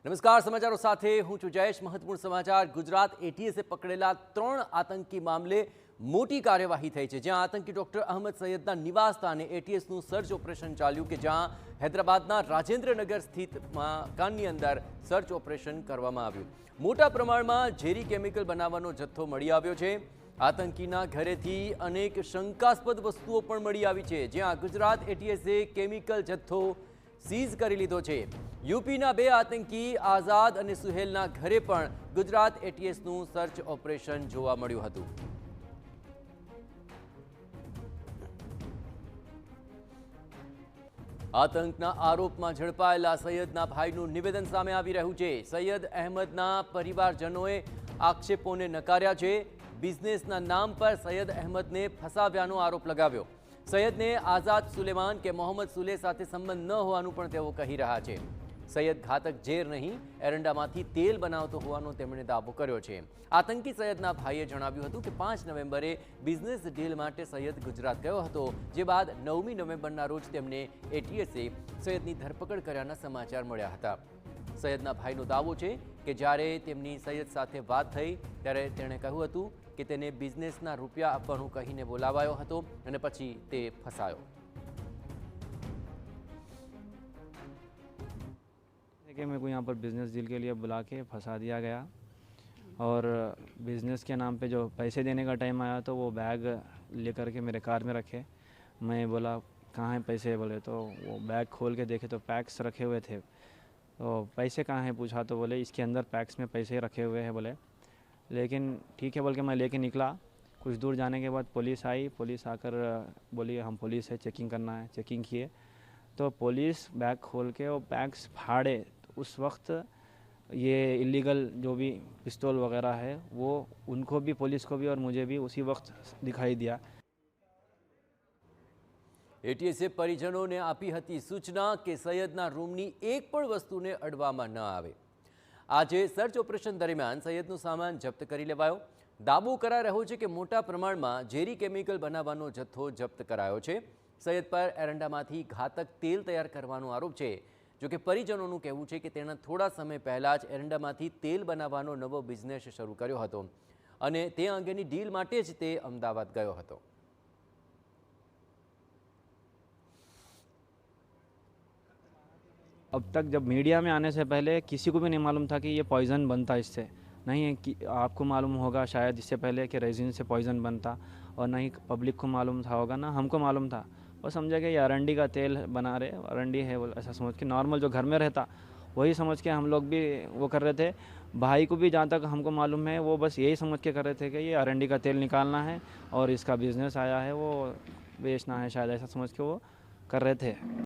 નમસ્કાર, સમાચારો સાથે હું છું જયેશ. મહત્વપૂર્ણ સમાચાર. ગુજરાત એટીએસે પકડેલા 3 આતંકી મામલે મોટી કાર્યવાહી થઈ છે, જ્યાં આતંકી ડોક્ટર અહમદ સૈયદના નિવાસ સ્થાને એટીએસનું સર્ચ ઓપરેશન ચાલ્યું કે જ્યાં હૈદરાબાદના રાજેન્દ્રનગર સ્થિત મકાનની અંદર સર્ચ ઓપરેશન કરવામાં આવ્યું. મોટા પ્રમાણમાં ઝેરી કેમિકલ બનાવવાનો જથ્થો મળી આવ્યો છે. આતંકીના ઘરેથી અનેક શંકાસ્પદ વસ્તુઓ પણ મળી આવી છે, જ્યાં ગુજરાત એટીએસે કેમિકલ જથ્થો સીઝ કરી લીધો છે. યુપીના 2 આતંકી આઝાદ અને સુહેલના ઘરે પણ ગુજરાત એટીએસનું સર્ચ ઓપરેશન જોવા મળ્યું હતું. આતંકના આરોપમાં ઝડપાયેલા સૈયદના ભાઈનું નિવેદન સામે આવી રહ્યું છે. સૈયદ અહેમદના પરિવારજનોએ આક્ષેપોને નકાર્યા છે. બિઝનેસના નામ પર સૈયદ અહેમદને ફસાવ્યાનો આરોપ લગાવ્યો. સૈયદને આઝાદ સુલેમાન કે મોહમ્મદ સુલે સાથે સંબંધ ન હોવાનું પણ તેઓ કહી રહ્યા છે. સૈયદ ઘાતક ઝેર નહીં, એરંડામાંથી તેલ બનાવતો હોવાનો તેમણે દાવો કર્યો છે. આતંકી સૈયદના ભાઈએ જણાવ્યું હતું કે 5 નવેમ્બરે બિઝનેસ ડીલ માટે સૈયદ ગુજરાત ગયો હતો, જે બાદ 9મી નવેમ્બરના રોજ તેમને એટીએસે સૈયદની ધરપકડ કર્યાના સમાચાર મળ્યા હતા. સૈયદના ભાઈનો દાવો છે કે જ્યારે તેમની સૈયદ સાથે વાત થઈ ત્યારે તેણે કહ્યું હતું કે તેને બિઝનેસના રૂપિયા આપવાનું કહીને બોલાવાયો હતો અને પછી તે ફસાયો. कि मेरे को यहाँ पर बिज़नेस डील के लिए बुला के फंसा दिया गया और बिज़नेस के नाम पे जो पैसे देने का टाइम आया तो वो बैग लेकर के मेरे कार में रखे. मैं बोला कहाँ हैं पैसे, बोले तो वो बैग खोल के देखे तो पैक्स रखे हुए थे. तो पैसे कहाँ हैं पूछा तो बोले इसके अंदर पैक्स में पैसे रखे हुए हैं बोले. लेकिन ठीक है बोल के मैं लेके निकला. कुछ दूर जाने के बाद पुलिस आई. पुलिस आकर बोली हम पुलिस है, चेकिंग करना है. चेकिंग किए तो पुलिस बैग खोल के वो पैक्स फाड़े. उस वक्त ये इलीगल जो भी पिस्तौल वगैरह है वो उनको भी, पुलिस को भी और मुझे भी उसी वक्त दिखाई दिया. એટીએસે પરિજનોને આપી હતી સૂચના કે સૈયદના રૂમની એક પણ વસ્તુને અડવામાં ન આવે. આજે સર્ચ ઓપરેશન દરમિયાન સૈયદનો સામાન જપ્ત કરી લેવાયો. દાવો કરાઈ રહ્યો છે કે મોટા પ્રમાણમાં ઝેરી કેમિકલ બનાવવાનો જથ્થો જપ્ત કરાયો છે. સૈયદ પર એરંડામાંથી ઘાતક તેલ તૈયાર કરવાનો આરોપ છે. જોકે પરિજનોનું કહેવું છે કે તેના થોડા સમય પહેલાં જ એરંડામાંથી તેલ બનાવવાનો નવો બિઝનેસ શરૂ કર્યો હતો અને તે અંગેની ડીલ માટે જ તે અમદાવાદ ગયો હતો. अब तक जब मीडिया में आने से पहले किसी को भी नहीं मालूम था कि ये पॉइज़न बनता इससे. नहीं कि आपको मालूम होगा शायद इससे पहले कि रेजिन से पॉइज़न बनता, और नहीं पब्लिक को मालूम था होगा ना हमको मालूम था. वो समझा कि ये अरंडी का तेल बना रहे, अरंडी है वो ऐसा समझ के नॉर्मल जो घर में रहता वही समझ के हम लोग भी वो कर रहे थे. भाई को भी जहाँ तक हमको मालूम है वो बस यही समझ के कर रहे थे कि ये अरंडी का तेल निकालना है और इसका बिज़नेस आया है वो बेचना है शायद, ऐसा समझ के वो कर रहे थे.